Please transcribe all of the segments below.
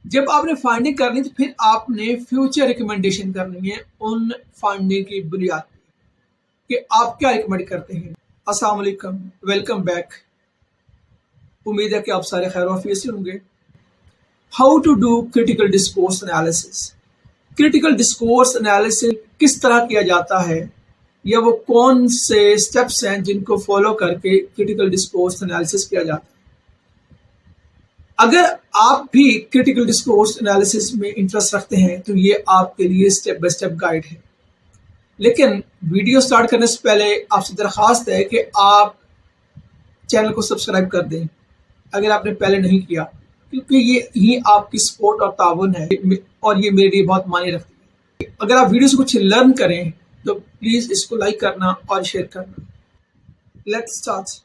जब आपने फाइंडिंग करनी तो फिर आपने फ्यूचर रिकमेंडेशन करनी है उन फाइंडिंग की बुनियाद पे कि आप क्या रिकमेंड करते हैं। अस्सलाम वालेकुम, वेलकम बैक। उम्मीद है कि आप सारे खैर वाफियत से होंगे। How to do critical discourse analysis. Critical discourse analysis किस तरह किया जाता है या वो कौन से स्टेप्स हैं जिनको फॉलो करके क्रिटिकल डिस्कोर्स एनालिसिस किया जाता है। अगर आप भी क्रिटिकल डिस्कोर्स एनालिसिस में इंटरेस्ट रखते हैं तो ये आपके लिए स्टेप बाय स्टेप गाइड है। लेकिन वीडियो स्टार्ट करने से पहले आपसे दरख्वास्त है कि आप चैनल को सब्सक्राइब कर दें अगर आपने पहले नहीं किया, क्योंकि ये ही आपकी सपोर्ट और ताउन है और ये मेरे लिए बहुत मायने रखती है। अगर आप वीडियो से कुछ लर्न करें तो प्लीज़ इसको लाइक करना और शेयर करना। Let's start.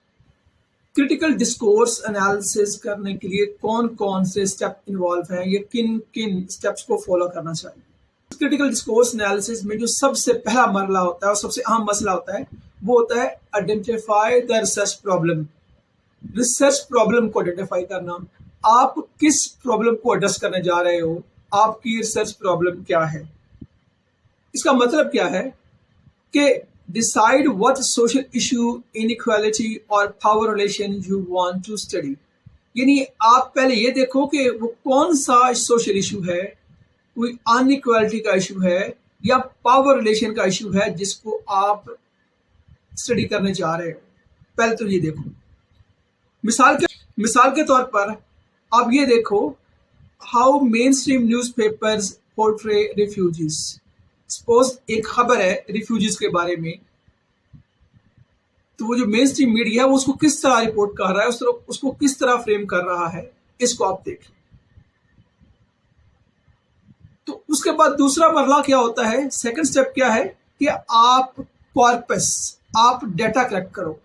Critical discourse analysis करने के लिए कौन कौन से स्टेप इन्वॉल्व हैं या किन किन स्टेप्स को फॉलो करना चाहिए। क्रिटिकल डिस्कोर्स एनालिसिस में जो सबसे पहला मरला होता है और सबसे अहम मसला होता है वो होता है identify the research problem. Research problem को आइडेंटिफाई करना। आप किस प्रॉब्लम को एड्रेस करने जा रहे हो, आपकी रिसर्च प्रॉब्लम क्या है। इसका मतलब क्या है कि decide what social issue, inequality और power relation you want to study. यानी आप पहले ये देखो कि वो कौन सा सोशल इशू है, कोई अनइक्वालिटी का इशू है या पावर रिलेशन का इशू है जिसको आप स्टडी करने जा रहे हो। पहले तो ये देखो। मिसाल के तौर पर आप ये देखो, how main stream news papers portray refugees. Suppose एक खबर है रिफ्यूजीज के बारे में, तो वो जो मेन स्ट्रीम मीडिया है वो उसको किस तरह रिपोर्ट कर रहा है, उसको किस तरह फ्रेम कर रहा है, इसको आप देखें। तो उसके बाद दूसरा मरला क्या होता है, सेकंड स्टेप क्या है कि आप कॉर्पस, आप डेटा कलेक्ट करो,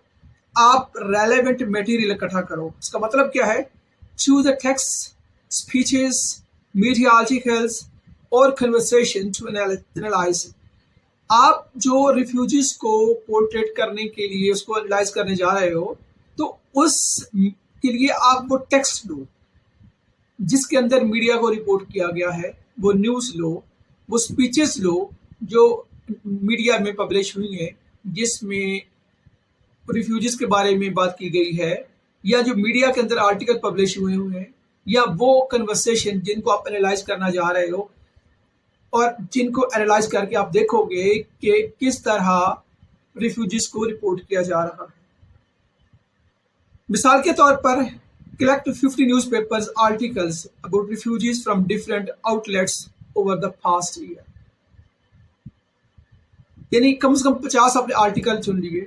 आप रेलेवेंट मटेरियल इकट्ठा करो। इसका मतलब क्या है, choose the text, speeches, media articles और कन्वर्सेशन टू एनालाइज। आप जो रिफ्यूजीज को पोर्ट्रेट करने के लिए उसको एनालाइज करने जा रहे हो तो उस के लिए आप वो टेक्स्ट लो जिसके अंदर मीडिया को रिपोर्ट किया गया है, वो न्यूज़ लो, वो स्पीचेस लो जो मीडिया में पब्लिश हुई हैं जिसमें रिफ्यूजीज के बारे में बात की गई है, या जो मीडिया के अंदर आर्टिकल पब्लिश हुए हैं, या वो कन्वर्सेशन जिनको आप एनालाइज करना जा रहे हो और जिनको एनालाइज करके आप देखोगे कि किस तरह रिफ्यूजीज को रिपोर्ट किया जा रहा है। मिसाल के तौर पर collect 50 newspapers articles about refugees from different outlets over the past year। यानी कम से कम 50 अपने आर्टिकल चुन लिए,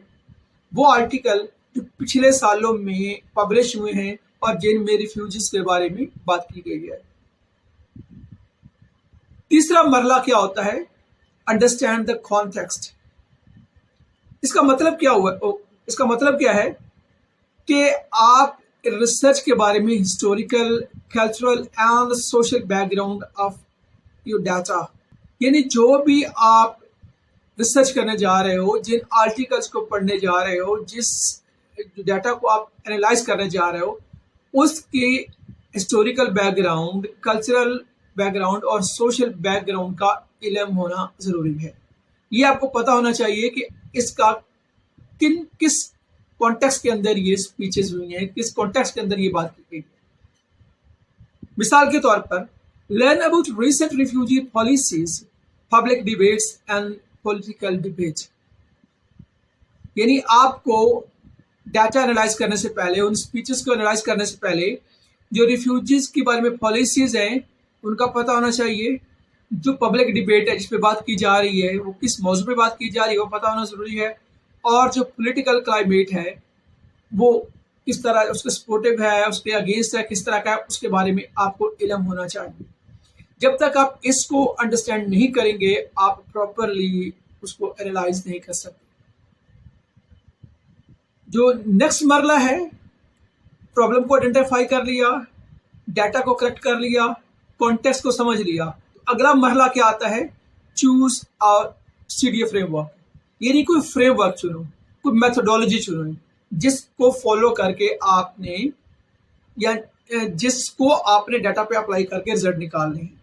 वो आर्टिकल जो पिछले सालों में पब्लिश हुए हैं और जिनमें रिफ्यूजीज के बारे में बात की गई है। तीसरा मरला क्या होता है, अंडरस्टैंड द कॉन्टेक्स्ट। इसका मतलब क्या है कि आप रिसर्च के बारे में historical, cultural and social background of your data, यानी जो भी आप रिसर्च करने जा रहे हो, जिन आर्टिकल्स को पढ़ने जा रहे हो, जिस डाटा को आप एनालाइज करने जा रहे हो, उसके हिस्टोरिकल बैकग्राउंड, कल्चरल बैकग्राउंड और सोशल बैकग्राउंड का इल्म होना ज़रूरी है। ये आपको पता होना चाहिए कि इसका किस कॉन्टेक्स्ट के अंदर ये स्पीचेस हुई हैं, किस कॉन्टेक्स्ट के अंदर ये बात की गई। मिसाल के तौर पर learn about recent refugee policies, public debates and political debate. यानी आपको डाटा एनालाइज करने से पहले, उन स्पीचेस को एनालाइज करने से पहले जो रिफ्यूजीज के बारे में पॉलिसीज हैं उनका पता होना चाहिए। जो पब्लिक डिबेट है जिस पे बात की जा रही है वो किस मौजू पे बात की जा रही है वो पता होना ज़रूरी है। और जो पॉलिटिकल क्लाइमेट है वो किस तरह, उसके सपोर्टिव है, उसके अगेंस्ट है, किस तरह का है, उसके बारे में आपको इल्म होना चाहिए। जब तक आप इसको अंडरस्टैंड नहीं करेंगे आप प्रॉपरली उसको एनालाइज नहीं कर सकते। जो नेक्स्ट मरला है, प्रॉब्लम को आइडेंटिफाई कर लिया, डाटा को कलेक्ट कर लिया, कॉन्टेक्स्ट को समझ लिया, तो अगला मरला क्या आता है, चूज और स्टडी फ्रेमवर्क। यानी कोई फ्रेमवर्क चुनो, कोई मेथोडोलॉजी चुनो जिसको फॉलो करके आपने या जिसको आपने डाटा पे अप्लाई करके रिजल्ट निकालने हैं।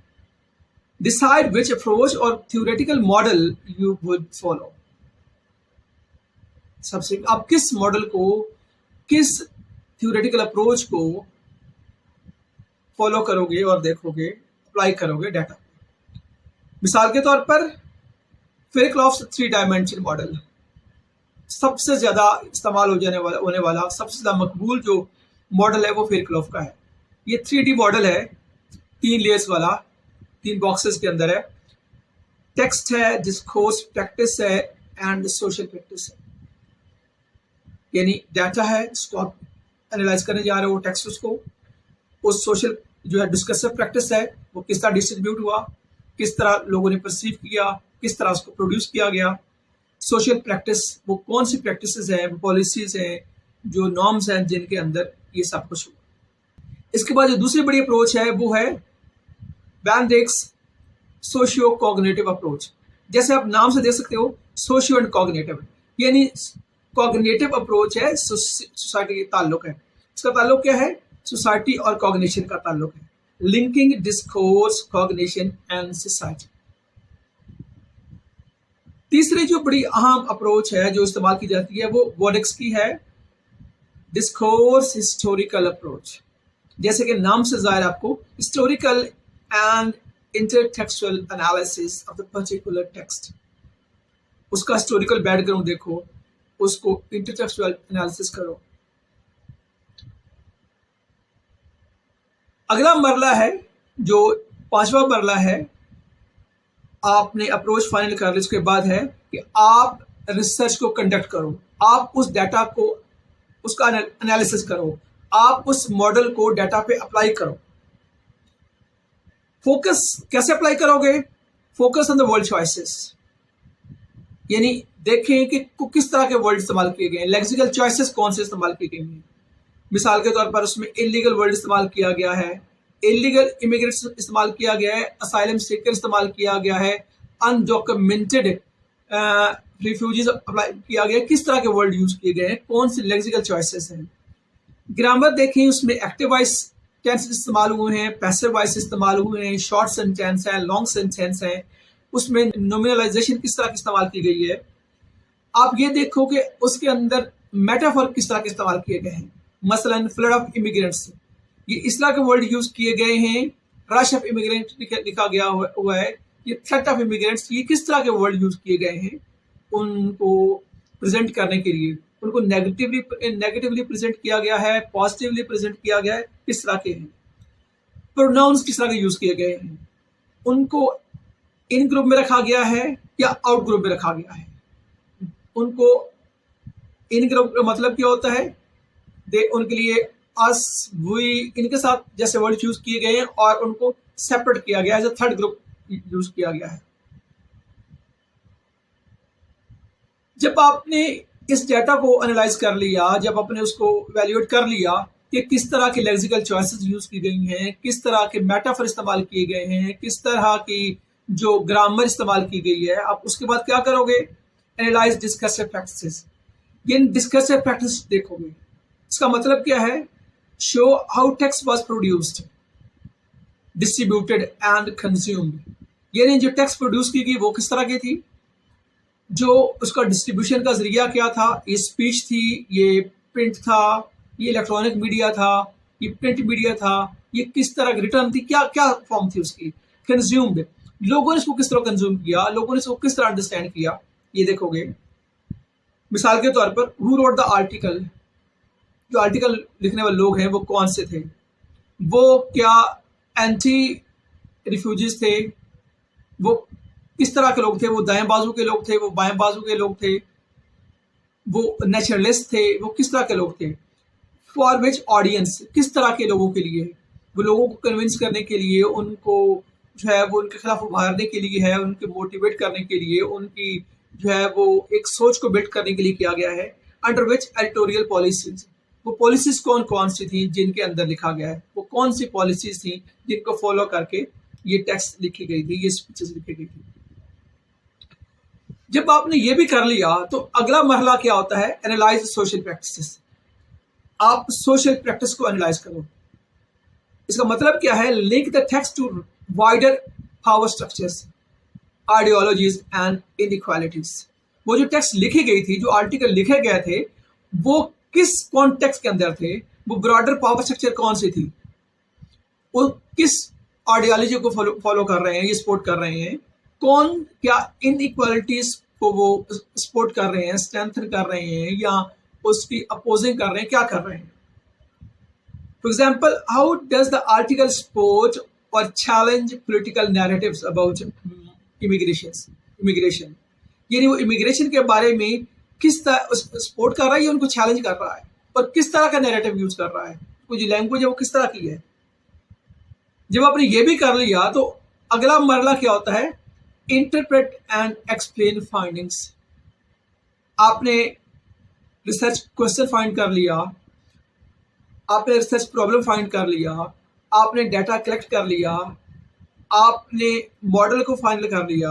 डिसाइड विच अप्रोच और theoretical model you would follow. सबसे आप किस मॉडल को, किस थ्योरेटिकल अप्रोच को फॉलो करोगे और देखोगे, अप्लाई करोगे डाटा। मिसाल के तौर पर फेयरक्राफ्ट 3 डायमेंशन मॉडल सबसे ज्यादा इस्तेमाल होने वाला सबसे ज्यादा मकबूल जो मॉडल है वो फेयरक्राफ्ट का है। ये 3D मॉडल है, 3 लेयर्स वाला, 3 बॉक्सेस के अंदर है। टेक्स्ट है, डिस्कोर्स, प्रैक्टिस है एंड सोशल प्रैक्टिस है। यानी डाटा है जिसको आप एनालाइज करने जा रहे हो, टेक्स्ट उसको, उस सोशल जो है डिस्कसिव प्रैक्टिस है वो किस तरह डिस्ट्रीब्यूट हुआ, किस तरह लोगों ने परसीव किया, किस तरह उसको प्रोड्यूस किया गया। सोशल प्रैक्टिस वो कौन सी प्रैक्टिसेस हैं, पॉलिसीज हैं, जो नॉर्म्स हैं जिनके अंदर ये सब कुछ हुआ। इसके बाद जो दूसरी बड़ी अप्रोच है वो है वैन डिक्स सोशियो कॉग्निटिव अप्रोच। जैसे आप नाम से देख सकते हो, सोशियो एंड कॉग्निटिव, यानी कॉग्निटिव अप्रोच है, सोसाइटी के ताल्लुक है। इसका ताल्लुक क्या है? सोसाइटी और कॉग्निशन का ताल्लुक है। Linking discourse, cognition and society. तीसरी जो बड़ी अहम अप्रोच है जो इस्तेमाल की जाती है वो वोडिक्स की है, डिस्कोर्स हिस्टोरिकल अप्रोच। जैसे कि नाम से जाहिर आपको, historical and intertextual analysis of the particular text. उसका हिस्टोरिकल बैकग्राउंड देखो, उसको इंटरटेक्सुअल एनालिसिस करो। अगला मरला है, जो 5वां मरला है, आपने अप्रोच फाइनल कर ली, उसके बाद है कि आप रिसर्च को कंडक्ट करो, आप उस डाटा को, उसका एनालिसिस करो, आप उस मॉडल को डाटा पे अप्लाई करो। फोकस कैसे अप्लाई करोगे? Focus on the world choices, यानी देखें कि किस तरह के वर्ड इस्तेमाल किए गए हैं, लेक्सिकल चॉइसेस कौन से इस्तेमाल किए गए हैं। मिसाल के तौर पर उसमें इलीगल वर्ड इस्तेमाल किया गया है, इलीगल इमिग्रेट्स इस्तेमाल किया गया है, असाइलम सीकर इस्तेमाल किया गया है, अनडॉक्यूमेंटेड रिफ्यूजीज अप्लाई किया गया है। किस तरह के वर्ड यूज किए गए हैं, कौन से लेक्सिकल चॉइसेस हैं। ग्रामर देखें, उसमें एक्टिव वॉइस टेंस इस्तेमाल हुए हैं, पैसिव वॉइस इस्तेमाल हुए हैं, शॉर्ट सेंटेंस है, लॉन्ग सेंटेंस है, उसमें नोमिनलाइजेशन किस तरह की इस्तेमाल की गई है। आप ये देखो कि उसके अंदर मेटाफोर किस तरह के इस्तेमाल किए गए हैं। मसलन फ्लड ऑफ इमिग्रेंट्स, ये इस तरह के वर्ड यूज किए गए हैं। रश ऑफ इमिग्रेंट लिखा गया हुआ है, ये थ्रेट ऑफ इमिग्रेंट्स, ये किस तरह के वर्ड यूज किए गए हैं उनको प्रेजेंट करने के लिए। उनको नेगेटिवली प्रेजेंट किया गया है, पॉजिटिवली प्रेजेंट किया गया है, किस तरह के हैं। प्रोनाउंस किस तरह के यूज किए गए हैं, उनको इन ग्रुप में रखा गया है या आउट ग्रुप में रखा गया है। उनको इन ग्रुप का मतलब क्या होता है, उनके लिए अस, वी, इनके साथ जैसे वर्ड यूज किए गए हैं, और उनको सेपरेट किया गया है, जो थर्ड ग्रुप यूज किया गया है। जब आपने इस डाटा को एनालाइज कर लिया, जब आपने उसको वैल्यूएट कर लिया कि किस तरह के लेक्सिकल चॉइसेस यूज की गई हैं, किस तरह के मेटाफर इस्तेमाल किए गए हैं, किस तरह की जो ग्रामर इस्तेमाल की गई है, आप उसके बाद क्या करोगे? Analyse discursive practices. ये डिस्कसिव प्रैक्टिस देखोगे, इसका मतलब क्या है? Show how text was produced, distributed and consumed. यानी जो टेक्स्ट प्रोड्यूस की गई वो किस तरह की थी, जो उसका डिस्ट्रीब्यूशन का जरिया क्या था, ये स्पीच थी, ये प्रिंट था, ये इलेक्ट्रॉनिक मीडिया था, ये प्रिंट मीडिया था, ये किस तरह रिटर्न थी, क्या क्या फॉर्म थी उसकी। कंज्यूम्ड, लोगों ने इसको किस तरह कंज्यूम किया, लोगों ने इसको किस तरह अंडरस्टैंड किया, ये देखोगे। मिसाल के तौर पर हु रोट द आर्टिकल, जो आर्टिकल लिखने वाले लोग हैं वो कौन से थे, वो क्या एंटी रिफ्यूजीज थे, वो किस तरह के लोग थे, वो दाएं बाजू के लोग थे, वो बाएं बाजू के लोग थे, वो नेचुरलिस्ट थे, वो किस तरह के लोग थे। फॉर विच ऑडियंस, किस तरह के लोगों के लिए, वो लोगों को कन्विंस करने के लिए, उनको जो है वो उनके खिलाफ उभारने के लिए है, उनके मोटिवेट करने के लिए, उनकी जो है वो एक सोच को बिल्ड करने के लिए किया गया है। अंडर विच एडिटोरियल पॉलिसीज, वो पॉलिसीज कौन कौन सी थी जिनके अंदर लिखा गया है, वो कौन सी पॉलिसीज थी जिनको फॉलो करके ये टेक्स्ट लिखी गई थी, ये स्पीचेस लिखी गई थी। जब आपने ये भी कर लिया तो अगला मरहला क्या होता है? Analyse social practices. आप सोशल प्रैक्टिस को एनालाइज करो। इसका मतलब क्या है? Link the text to wider power structures, ideologies and inequalities. वो जो टेक्स्ट लिखी गई थी, जो आर्टिकल लिखे गए थे, वो किस कॉन्टेक्स्ट के अंदर थे? वो ब्रॉडर पावर स्ट्रक्चर कौन सी थी? वो किस आइडियोलॉजी को फॉलो कर रहे हैं, ये सपोर्ट कर रहे हैं? कौन क्या इनइक्वालिटीज को वो सपोर्ट कर रहे हैं, स्ट्रेंथन कर रहे हैं, या उसकी अपोजिंग कर रहे हैं? क्या कर रहे हैं? For example, how does the article support or challenge political narratives about immigration? यानी वो इमिग्रेशन के बारे में किस तरह सपोर्ट कर रहा है या उनको चैलेंज कर रहा है, और किस तरह का नैरेटिव यूज कर रहा है? वो जो लैंग्वेज है वो किस तरह की है? जब आपने ये भी कर लिया तो अगला मरला क्या होता है? Interpret and explain findings. आपने रिसर्च क्वेश्चन फाइंड कर लिया, आपने रिसर्च प्रॉब्लम फाइंड कर लिया, आपने डाटा कलेक्ट कर लिया, आपने मॉडल को फाइनल कर लिया,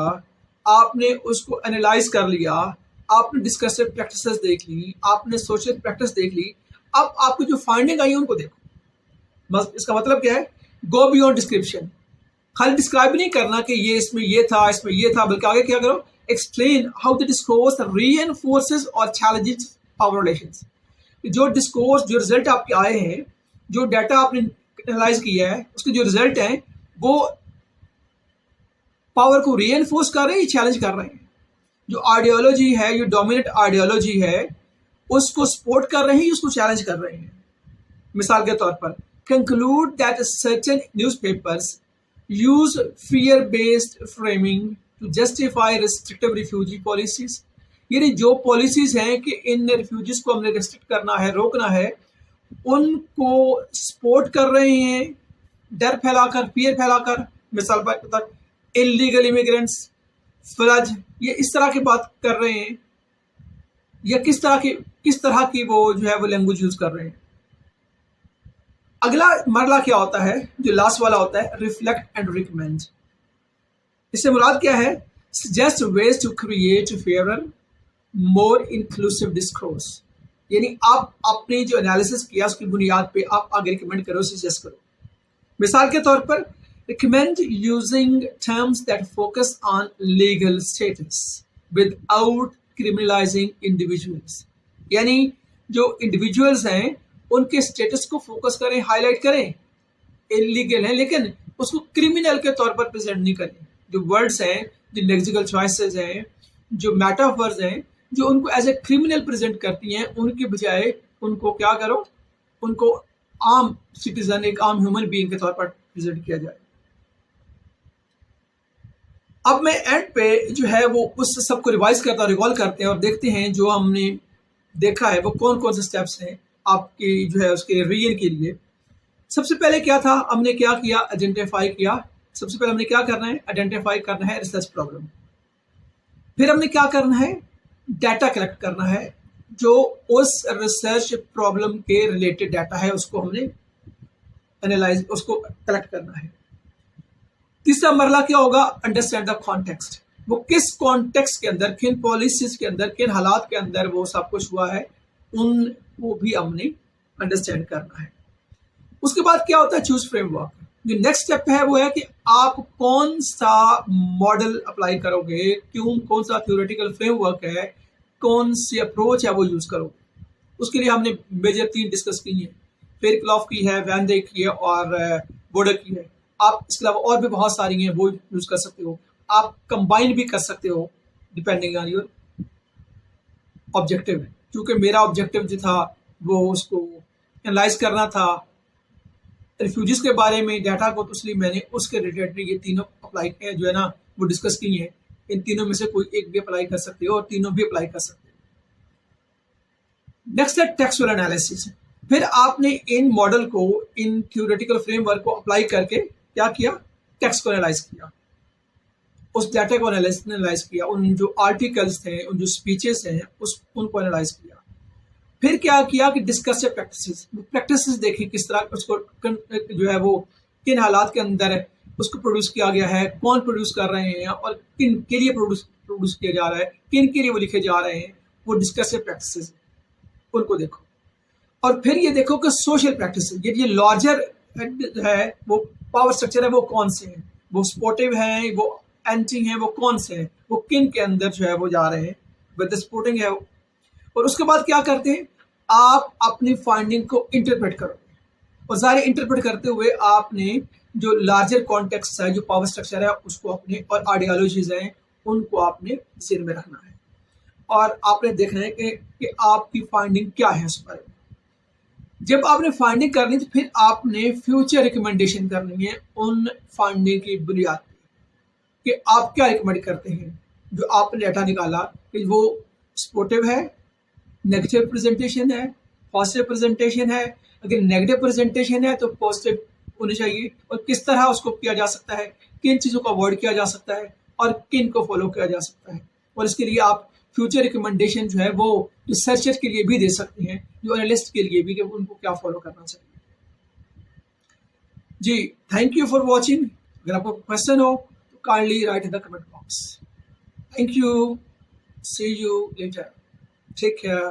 आपने उसको एनालाइज कर लिया, आपने डिस्कसिव प्रैक्टिसेस देख ली, आपने सोशल प्रैक्टिस देख ली। अब आपको जो फाइंडिंग आई है उनको देखो। बस इसका मतलब क्या है? Go beyond description. खाली डिस्क्राइब नहीं करना कि ये इसमें ये था, इसमें ये था, बल्कि आगे क्या करो? एक्सप्लेन हाउ द डिस्कोर्स रीएनफोर्सेस और चैलेंजेस पावर रिलेशंस। जो डिस्कोर्स, जो रिजल्ट आपके आए हैं, जो डाटा आपने एनालाइज किया है, उसके जो रिजल्ट हैं वो पावर को रीएनफोर्स कर रहे हैं, चैलेंज कर रहे हैं। जो आइडियोलॉजी है, जो डोमिनेंट आइडियोलॉजी है, उसको सपोर्ट कर रहे हैं, उसको चैलेंज कर रहे हैं। मिसाल के तौर पर, conclude that certain newspapers use fear based framing to justify restrictive refugee policies. यानी जो पॉलिसीज हैं कि इन रिफ्यूजीज को हमने रिस्ट्रिक्ट करना है, रोकना है, उनको सपोर्ट कर रहे हैं डर फैलाकर, फियर फैलाकर। मिसाल पर इलीगल इमिग्रेंट्स, फ्लड, ये इस तरह की बात कर रहे हैं, या किस तरह की वो जो है वो लैंग्वेज यूज कर रहे हैं। अगला मरला क्या होता है? जो लास्ट वाला होता है, रिफ्लेक्ट एंड रिकमेंड। इससे मुराद क्या है? Suggest ways to create fairer more inclusive discourse. यानी आप अपने जो एनालिसिस किया उसकी बुनियाद पे आप आगे रिकमेंड करो, सजेस्ट करो। मिसाल के तौर पर, recommend using terms that focus on legal status without criminalising individuals. यानी जो इंडिविजुअल्स हैं उनके स्टेटस को फोकस करें, हाईलाइट करें। इलीगल है लेकिन उसको क्रिमिनल के तौर पर प्रेजेंट नहीं करें। जो वर्ड्स हैं, जो लेक्सिकल चॉइसेस हैं, जो मेटाफर्स हैं, जो उनको एज ए क्रिमिनल प्रेजेंट करती हैं, उनके बजाय उनको क्या करो? उनको आम सिटीजन, एक आम ह्यूमन बीइंग के तौर पर प्रेजेंट किया जाए। अब मैं एंड पे जो है वो उस सबको रिवाइज करता हूँ, रिकॉल करते हैं और देखते हैं जो हमने देखा है वो कौन कौन से स्टेप्स हैं आपके जो है उसके रीजन के लिए। सबसे पहले क्या था? हमने क्या किया? आइडेंटिफाई किया। सबसे पहले हमने क्या करना है? आइडेंटिफाई करना है रिसर्च प्रॉब्लम। फिर हमने क्या करना है? डाटा कलेक्ट करना है। जो उस रिसर्च प्रॉब्लम के रिलेटेड डाटा है उसको हमने एनालाइज, उसको कलेक्ट करना है। तीसरा मरला क्या होगा? Understand the context. वो किस कॉन्टेक्स्ट के अंदर, किन पॉलिसीज के अंदर, किन हालात के अंदर वो सब कुछ हुआ है, उनको भी हमने अंडरस्टैंड करना है। उसके बाद क्या होता है? Choose framework. जो नेक्स्ट स्टेप है वो है कि आप कौन सा मॉडल अप्लाई करोगे, क्यों, कौन सा थ्योरेटिकल फ्रेमवर्क है, कौन सी अप्रोच है वो यूज करोगे। उसके लिए हमने मेजर 3 डिस्कस की हैं। फेयरक्लॉफ की है, वैन डे की है और बोर्डर की है। आप इसके अलावा और भी बहुत सारी हैं, वो यूज कर सकते हो। आप कंबाइन भी कर सकते हो डिपेंडिंग ऑन योर ऑब्जेक्टिव। क्योंकि मेरा ऑब्जेक्टिव जो था वो उसको एनालाइज करना था रिफ्यूजीज के बारे में डाटा को, तो इसलिए मैंने उसके रिलेटेड ये तीनों अप्लाई किए जो है ना वो डिस्कस की हैं। इन तीनों में से कोई एक भी अप्लाई कर सकते हो और तीनों भी अप्लाई कर सकते हो। नेक्स्ट है टेक्सचुअल एनालिसिस। फिर आपने इन मॉडल को, इन थ्योरेटिकल फ्रेमवर्क को अप्लाई करके क्या किया? टेक्स्ट को एनालाइज किया, उस डाटा को एनालाइज किया, उन जो आर्टिकल्स थे, उन जो स्पीचेस हैं उनको एनालाइज किया। फिर क्या किया कि डिस्कस प्रैक्टिसेस देखी, किस तरह उसको जो है वो किन हालात के अंदर है उसको प्रोड्यूस किया गया है, कौन प्रोड्यूस कर रहे हैं और किन के लिए प्रोड्यूस किया जा रहा है, किन के लिए वो लिखे जा रहे हैं, वो डिस्कस प्रैक्टिसेस उनको देखो। और फिर ये देखो कि सोशल प्रैक्टिस, ये लार्जर है वो पावर स्ट्रक्चर है वो कौन से हैं, वो सपोर्टिव हैं, वो एंटी हैं, वो कौन से हैं, वो किन के अंदर जो है वो जा रहे हैं, विद सपोर्टिंग है। और उसके बाद क्या करते हैं, आप अपनी फाइंडिंग को इंटरप्रेट करोगे और ज़ाहिर इंटरप्रेट करते हुए आपने जो लार्जर कॉन्टेक्स्ट है, जो पावर स्ट्रक्चर है उसको अपने, और आइडियोलॉजीज हैं उनको आपने सिर में रखना है और आपने देखना है कि आपकी फाइंडिंग क्या है इस पर। जब आपने फाइंडिंग करनी तो फिर आपने फ्यूचर रिकमेंडेशन करनी है उन फाइंडिंग की बुनियाद पे कि आप क्या रिकमेंड करते हैं। जो आपने डाटा निकाला कि वो सपोर्टिव है, नेगेटिव प्रेजेंटेशन है, पॉजिटिव प्रेजेंटेशन है। अगर नेगेटिव प्रेजेंटेशन है तो पॉजिटिव होनी चाहिए, और किस तरह उसको किया जा सकता है, किन चीज़ों को अवॉइड किया जा सकता है और किन को फॉलो किया जा सकता है। और इसके लिए आप फ्यूचर रिकमेंडेशन जो है वो रिसर्चर के लिए भी दे सकते हैं, जो एनालिस्ट के लिए भी, कि उनको क्या फॉलो करना चाहिए। जी, थैंक यू फॉर वॉचिंग। अगर आपको क्वेश्चन हो तो kindly write in the comment box. Thank you, see you later, take care.